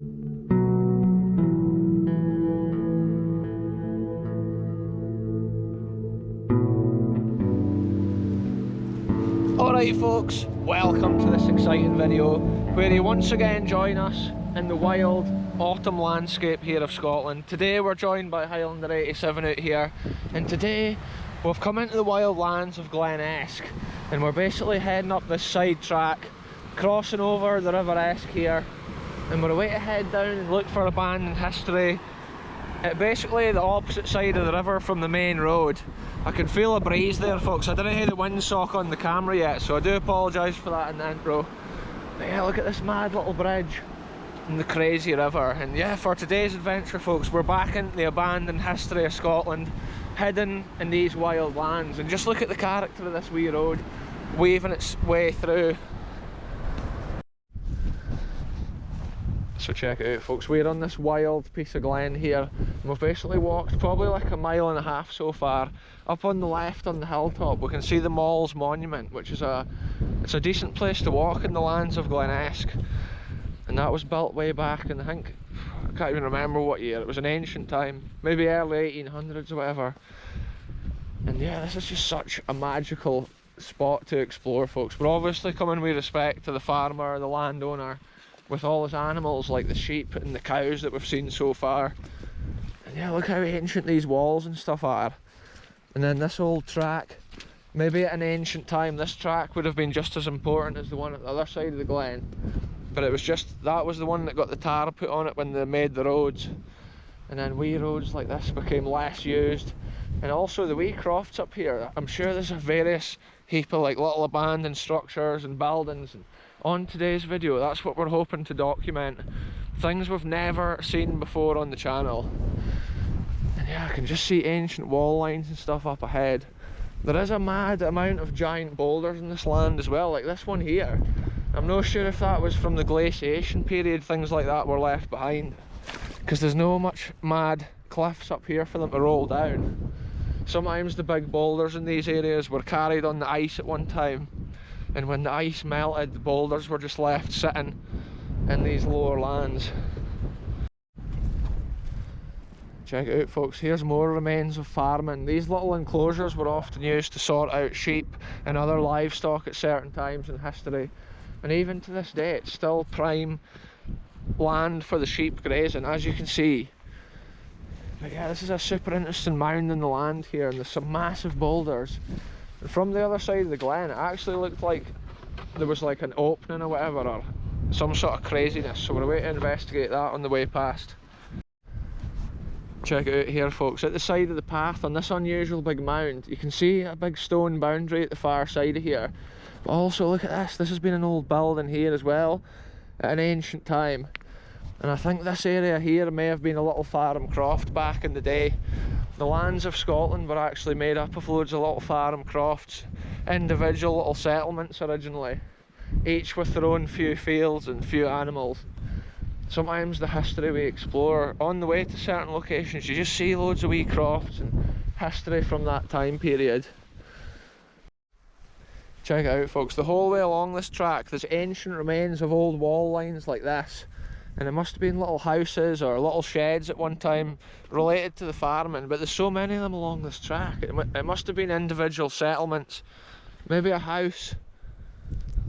Alright folks, welcome to this exciting video where you once again join us in the wild autumn landscape here of Scotland. Today we're joined by Highlander 87 out here, and today we've come into the wild lands of Glens, and we're basically heading up this side track, crossing over the River Esk here, and we're away to head down and look for abandoned history at basically the opposite side of the river from the main road. I can feel a breeze there folks. I didn't have the windsock on the camera yet, so I do apologise for that in the intro. But yeah, look at this mad little bridge and the crazy river. And yeah, for today's adventure folks, we're back into the abandoned history of Scotland, hidden in these wild lands. And just look at the character of this wee road weaving its way through. So check it out folks, we're on this wild piece of glen here, and we've basically walked probably like a mile and a half so far. Up on the left on the hilltop we can see the Mall's monument, which is it's a decent place to walk in the lands of Glens, and that was built way back in, I can't even remember what year, it was an ancient time, maybe early 1800s or whatever. And yeah, this is just such a magical spot to explore folks. We're obviously coming with respect to the farmer, the landowner, with all his animals like the sheep and the cows that we've seen so far. And yeah, look how ancient these walls and stuff are. And then this old track, maybe at an ancient time this track would have been just as important as the one at the other side of the glen, but it was just, that was the one that got the tar put on it when they made the roads, and then wee roads like this became less used. And also the wee crofts up here, I'm sure there's a various heap of like little abandoned structures and buildings, and on today's video that's what we're hoping to document, things we've never seen before on the channel. And yeah, I can just see ancient wall lines and stuff up ahead. There is a mad amount of giant boulders in this land as well, like this one here. I'm not sure if that was from the glaciation period, things like that were left behind, because there's no much mad cliffs up here for them to roll down. Sometimes the big boulders in these areas were carried on the ice at one time, and when the ice melted the boulders were just left sitting in these lower lands. Check it out folks, here's more remains of farming. These little enclosures were often used to sort out sheep and other livestock at certain times in history, and even to this day it's still prime land for the sheep grazing, as you can see. But yeah, this is a super interesting mound in the land here, and there's some massive boulders. And from the other side of the glen it actually looked like there was like an opening or whatever, or some sort of craziness, so we're away to investigate that on the way past. Check it out here folks, at the side of the path on this unusual big mound you can see a big stone boundary at the far side of here. But also look at this, this has been an old building here as well at an ancient time. And I think this area here may have been a little farm croft back in the day. The lands of Scotland were actually made up of loads of little farm crofts, individual little settlements originally, each with their own few fields and few animals. Sometimes the history we explore on the way to certain locations, you just see loads of wee crofts and history from that time period. Check it out folks, the whole way along this track there's ancient remains of old wall lines like this. And it must have been little houses or little sheds at one time related to the farming, but there's so many of them along this track. It must have been individual settlements, maybe a house.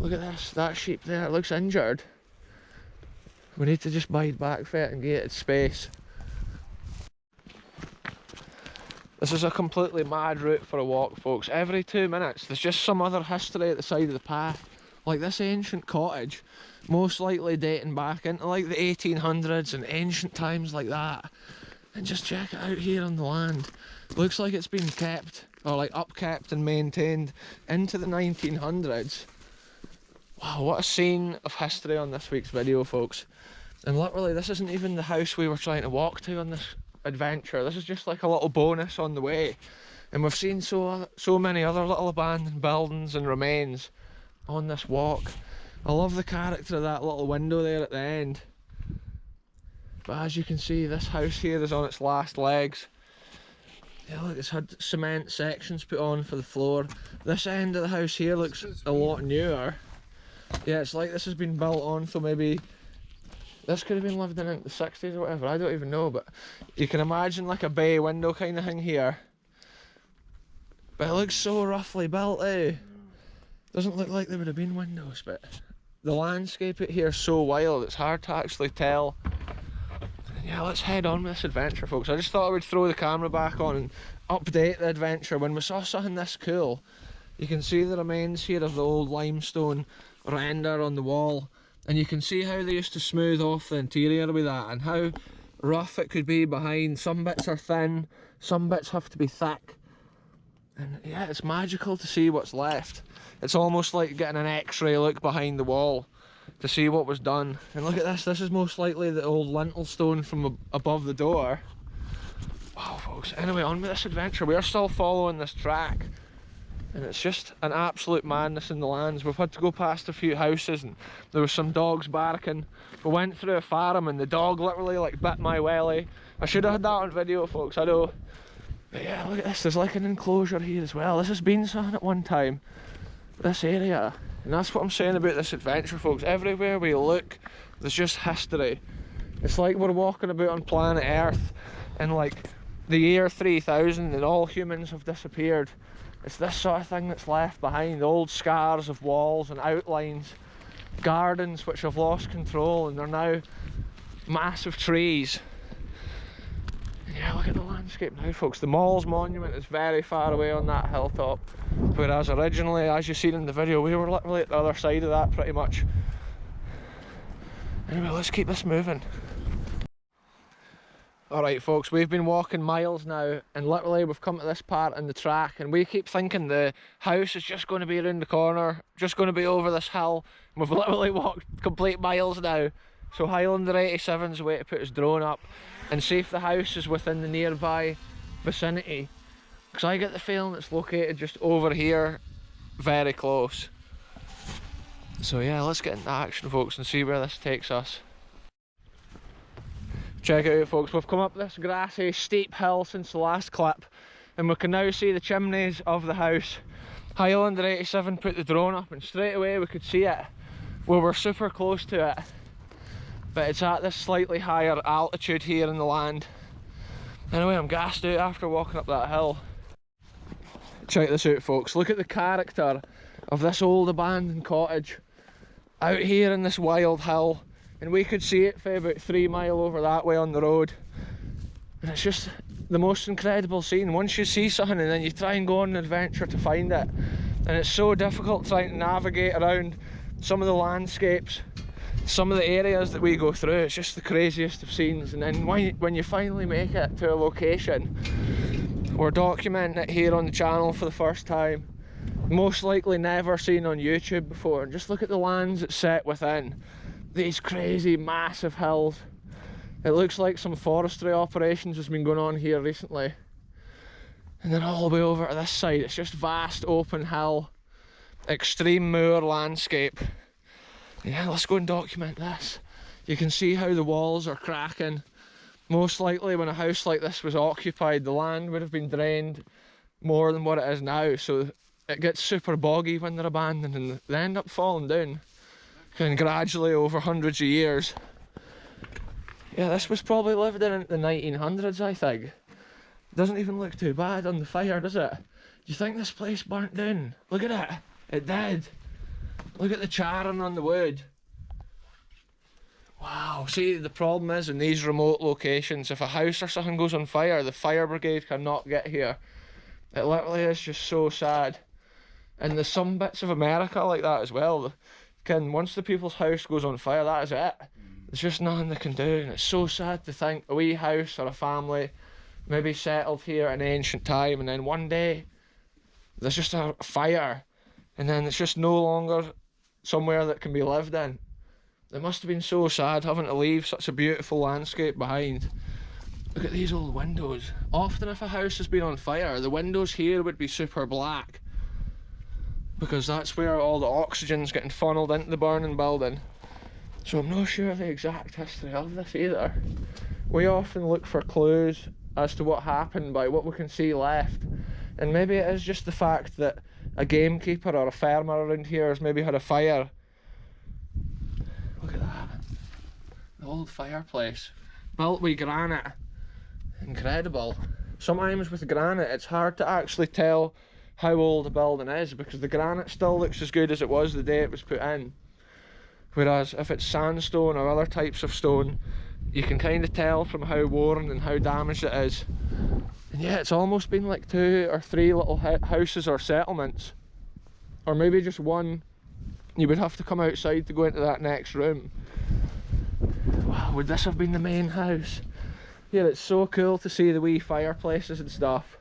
Look at this, that sheep there, it looks injured. We need to just bide back for it and get its space. This is a completely mad route for a walk folks. Every 2 minutes there's just some other history at the side of the path, like this ancient cottage, most likely dating back into like the 1800s and ancient times like that. And just check it out here on the land, looks like it's been kept, or like upkept and maintained into the 1900s. Wow, what a scene of history on this week's video folks. And literally this isn't even the house we were trying to walk to on this adventure, this is just like a little bonus on the way. And we've seen so many other little abandoned buildings and remains on this walk. I love the character of that little window there at the end. But as you can see, this house here is on its last legs. Yeah, look, it's had cement sections put on for the floor. This end of the house here looks a lot newer. Yeah, it's like this has been built on for maybe This could have been lived in the 60s or whatever, I don't even know, but you can imagine like a bay window kind of thing here. But it looks so roughly built, eh? Doesn't look like there would have been windows, but the landscape out here is so wild, it's hard to actually tell. Yeah, let's head on with this adventure, folks. I just thought I would throw the camera back on and update the adventure. When we saw something this cool, you can see the remains here of the old limestone render on the wall, and you can see how they used to smooth off the interior with that, and how rough it could be behind. Some bits are thin, some bits have to be thick, and yeah, it's magical to see what's left. It's almost like getting an x-ray look behind the wall to see what was done. And look at this, this is most likely the old lintel stone from above the door. Wow, folks, anyway, on with this adventure. We are still following this track, and it's just an absolute madness in the lands. We've had to go past a few houses, and there was some dogs barking. We went through a farm and the dog literally like bit my welly. I should have had that on video, folks, I know. But yeah, look at this, there's like an enclosure here as well. This has been something at one time, this area. And that's what I'm saying about this adventure, folks. Everywhere we look, there's just history. It's like we're walking about on planet Earth in like the year 3000 and all humans have disappeared. It's this sort of thing that's left behind. Old scars of walls and outlines, gardens which have lost control and they're now massive trees. And yeah, look at the landscape now, folks. The Mall's monument is very far away on that hilltop, whereas originally, as you seen in the video, we were literally at the other side of that pretty much. Anyway, let's keep this moving. Alright, folks, we've been walking miles now, and literally we've come to this part in the track, and we keep thinking the house is just going to be around the corner, just going to be over this hill. And we've literally walked complete miles now. So Highlander 87's a way to put his drone up and see if the house is within the nearby vicinity, because I get the feeling it's located just over here, very close. So yeah, let's get into action, folks, and see where this takes us. Check it out, folks, we've come up this grassy steep hill since the last clip, and we can now see the chimneys of the house. Highlander 87 put the drone up and straight away we could see it. We were super close to it, but it's at this slightly higher altitude here in the land. Anyway, I'm gassed out after walking up that hill. Check this out, folks, look at the character of this old abandoned cottage out here in this wild hill, and we could see it for about 3 miles over that way on the road. And it's just the most incredible scene. Once you see something and then you try and go on an adventure to find it, and it's so difficult trying to navigate around some of the landscapes, some of the areas that we go through. It's just the craziest of scenes. And then when you finally make it to a location, we're documenting it here on the channel for the first time, most likely never seen on YouTube before. And just look at the lands it's set within. These crazy massive hills. It looks like some forestry operations has been going on here recently. And then all the way over to this side, it's just vast open hill, extreme moor landscape. Yeah, let's go and document this. You can see how the walls are cracking. Most likely when a house like this was occupied, the land would have been drained more than what it is now, so it gets super boggy when they're abandoned and they end up falling down, and gradually over hundreds of years. Yeah, this was probably lived in the 1900s, I think. Doesn't even look too bad on the fire, does it? Do you think this place burnt down? Look at it, it did. Look at the charring on the wood. Wow, see, the problem is in these remote locations, if a house or something goes on fire, the fire brigade cannot get here. It literally is just so sad. And there's some bits of America like that as well. Once the people's house goes on fire, that is it. There's just nothing they can do, and it's so sad to think a wee house or a family maybe settled here in ancient time, and then one day there's just a fire, and then it's just no longer somewhere that can be lived in. It must have been so sad having to leave such a beautiful landscape behind. Look at these old windows. Often if a house has been on fire, the windows here would be super black, because that's where all the oxygen's getting funneled into the burning building. So I'm not sure the exact history of this either. We often look for clues as to what happened by what we can see left, and maybe it is just the fact that a gamekeeper or a farmer around here has maybe had a fire. Look at that. The old fireplace, built with granite. Incredible. Sometimes with granite it's hard to actually tell how old a building is because the granite still looks as good as it was the day it was put in. Whereas if it's sandstone or other types of stone, you can kind of tell from how worn and how damaged it is. And yeah, it's almost been like 2 or 3 little houses or settlements. Or maybe just one. You would have to come outside to go into that next room. Wow, would this have been the main house? Yeah, it's so cool to see the wee fireplaces and stuff.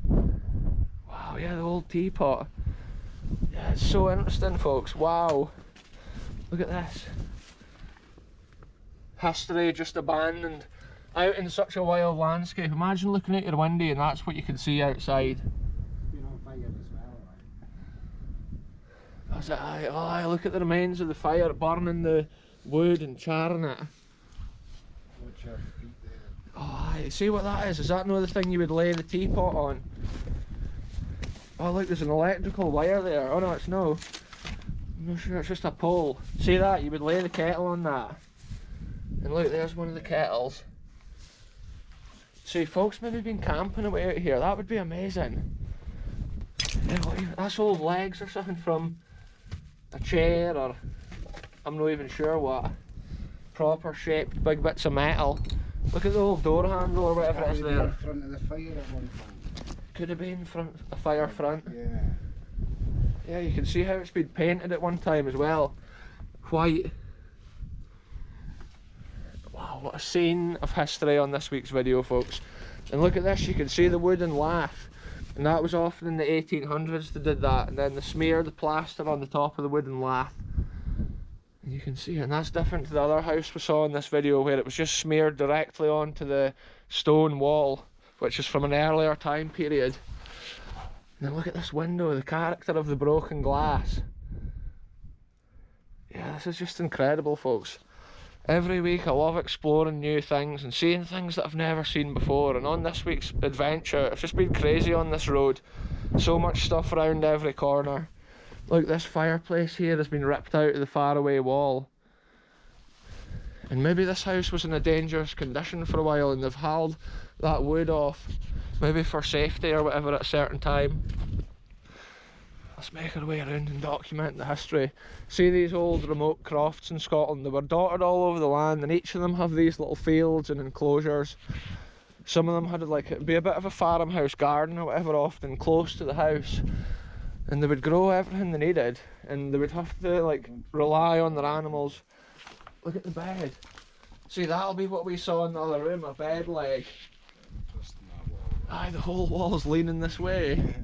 Wow, yeah, the old teapot. Yeah, it's so interesting, folks. Wow. Look at this. History just abandoned out in such a wild landscape. Imagine looking out your window and that's what you can see outside. Been on fire as well, right? That's it, aye. Oh, look at the remains of the fire burning the wood and charring it. Watch your feet there. Oh, aye. See what that is? Is that no the thing you would lay the teapot on? Oh look, there's an electrical wire there. Oh no, it's no. I'm not sure, it's just a pole. See that? You would lay the kettle on that. And look, there's one of the kettles. See, folks maybe been camping away out here. That would be amazing. Yeah, that's old legs or something from a chair or I'm not even sure what. Proper shaped big bits of metal. Look at the old door handle or whatever it is there. In front of the fire at one time. Could have been front a fire front. Yeah. Yeah, you can see how it's been painted at one time as well. White. Wow, what a scene of history on this week's video, folks. And look at this, you can see the wooden lath. And that was often in the 1800s they did that. And then they smeared the plaster on the top of the wooden lath. And you can see it, and that's different to the other house we saw in this video where it was just smeared directly onto the stone wall, which is from an earlier time period. And then look at this window, the character of the broken glass. Yeah, this is just incredible, folks. Every week I love exploring new things and seeing things that I've never seen before, and on this week's adventure it's just been crazy on this road. So much stuff around every corner. Look, this fireplace here has been ripped out of the faraway wall. And maybe this house was in a dangerous condition for a while and they've hauled that wood off, maybe for safety or whatever at a certain time. Let's make our way around and document the history. See these old remote crofts in Scotland? They were dotted all over the land and each of them have these little fields and enclosures. Some of them had like, it'd be a bit of a farmhouse garden or whatever, often close to the house. And they would grow everything they needed and they would have to like rely on their animals. Look at the bed. See, that'll be what we saw in the other room, a bed leg. Aye, the whole wall's leaning this way.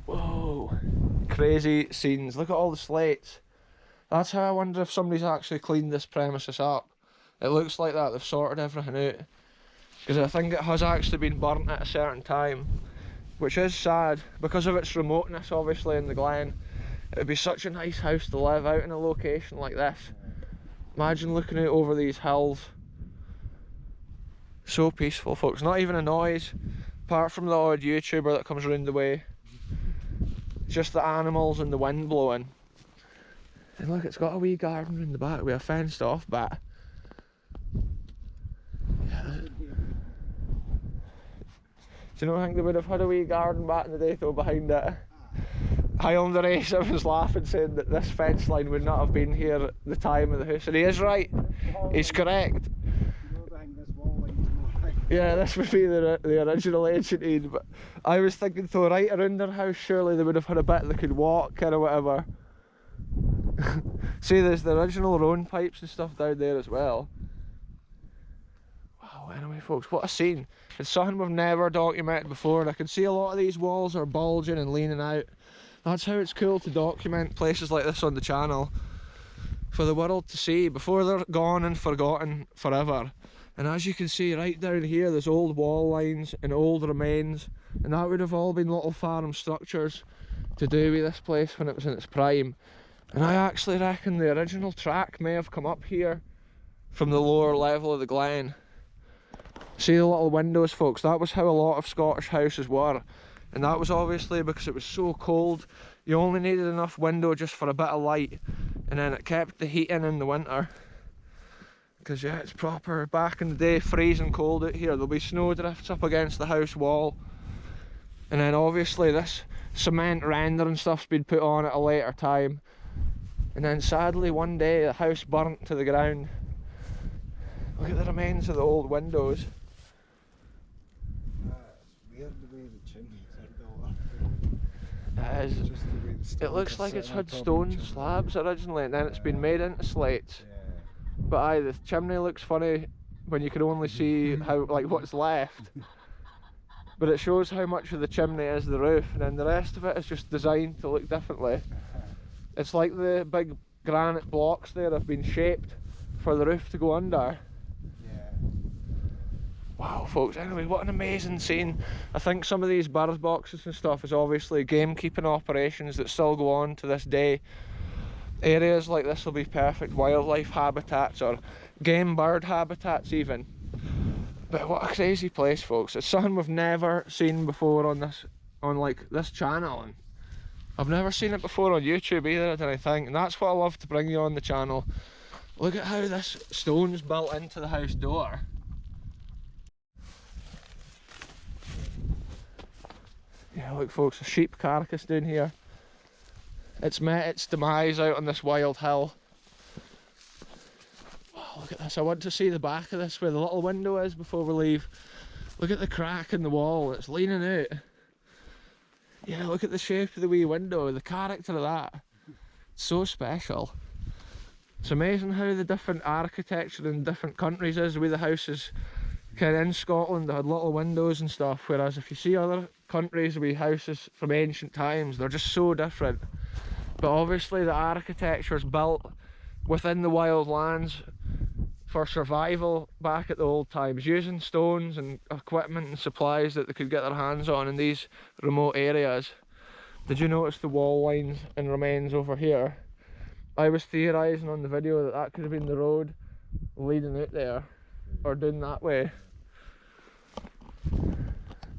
Whoa. Crazy scenes. Look at all the slates. That's how I wonder if somebody's actually cleaned this premises up. It looks like that, they've sorted everything out. Because I think it has actually been burnt at a certain time. Which is sad, because of its remoteness obviously in the Glen. It would be such a nice house to live out in a location like this. Imagine looking out over these hills. So peaceful, folks, not even a noise, apart from the odd YouTuber that comes round the way. Just the animals and the wind blowing. And look, it's got a wee garden in the back with a fenced off bit. Do you not think they would have had a wee garden back in the day though behind it? Highlander Ace, I was laughing saying that this fence line would not have been here at the time of the house, and he is right, he's correct. Yeah, this would be the original ancient Eden, but I was thinking though, right around their house surely they would have had a bit they could walk or whatever. See, there's the original roan pipes and stuff down there as well. Wow, anyway folks, what a scene. It's something we've never documented before, and I can see a lot of these walls are bulging and leaning out. That's how it's cool to document places like this on the channel for the world to see before they're gone and forgotten forever. And as you can see right down here, there's old wall lines and old remains, and that would have all been little farm structures to do with this place when it was in its prime. And I actually reckon the original track may have come up here from the lower level of the Glen. See the little windows, folks, that was how a lot of Scottish houses were. And that was obviously because it was so cold, you only needed enough window just for a bit of light, and then it kept the heat in the winter. Because yeah, it's proper, back in the day, freezing cold out here. There'll be snowdrifts up against the house wall. And then obviously this cement render and stuff's been put on at a later time. And then sadly one day the house burnt to the ground. Look at the remains of the old windows. It's weird the way the chimneys are built up. It is. Just the way the stones It looks are like it's sitting on had top of stone each other. slabs originally, and then it's been made into slates. Yeah. But aye, the chimney looks funny when you can only see how, like, what's left. But it shows how much of the chimney is the roof, and then the rest of it is just designed to look differently. It's like the big granite blocks there have been shaped for the roof to go under. Yeah. Wow, folks, anyway, what an amazing scene. I think some of these bird boxes and stuff is obviously gamekeeping operations that still go on to this day. Areas like this will be perfect wildlife habitats, or game bird habitats even. But what a crazy place, folks. It's something we've never seen before on this channel, and I've never seen it before on YouTube either, I don't think, and that's what I love to bring you on the channel. Look at how this stone's built into the house door. Yeah, look folks, a sheep carcass down here. It's met its demise out on this wild hill. Oh, look at this, I want to see the back of this where the little window is before we leave. Look at the crack in the wall, it's leaning out. Yeah, look at the shape of the wee window, the character of that. It's so special. It's amazing how the different architecture in different countries is, the way the houses, kind of in Scotland they had little windows and stuff, whereas if you see other countries with houses from ancient times, they're just so different. But obviously the architecture is built within the wild lands for survival back at the old times, using stones and equipment and supplies that they could get their hands on in these remote areas. Did you notice the wall lines and remains over here? I was theorising on the video that that could have been the road leading out there, or down that way.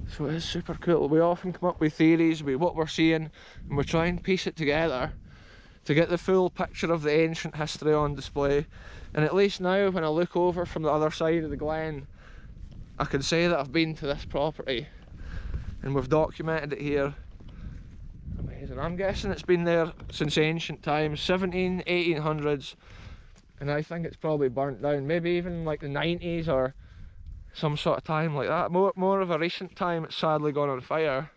So it is super cool. We often come up with theories with what we're seeing, and we try and piece it together to get the full picture of the ancient history on display. And at least now when I look over from the other side of the glen, I can say that I've been to this property and we've documented it here. Amazing. I'm guessing it's been there since ancient times, 1800's, and I think it's probably burnt down, maybe even like the 90s or some sort of time like that. More of a recent time it's sadly gone on fire.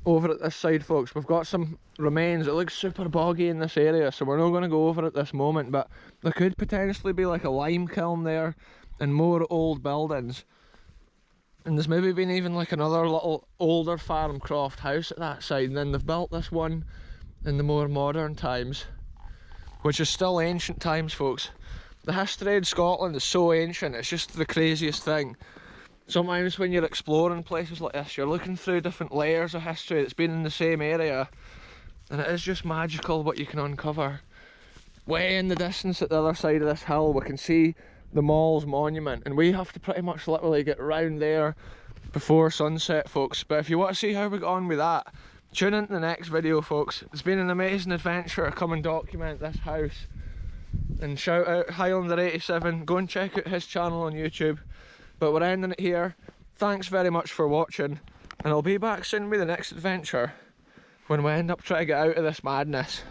Over at this side, folks, we've got some remains. It looks super boggy in this area, so we're not going to go over at this moment, but there could potentially be like a lime kiln there and more old buildings. And there's maybe been even like another little older farm croft house at that side, and then they've built this one in the more modern times, which is still ancient times, folks. The history in Scotland is so ancient, it's just the craziest thing. Sometimes when you're exploring places like this, you're looking through different layers of history that's been in the same area, and it is just magical what you can uncover. Way in the distance at the other side of this hill we can see the Mall's monument, and we have to pretty much literally get round there before sunset, folks. But if you want to see how we got on with that, tune in to the next video, folks. It's been an amazing adventure to come and document this house. And shout out Highlander87, go and check out his channel on YouTube. But we're ending it here. Thanks very much for watching, and I'll be back soon with the next adventure when we end up trying to get out of this madness.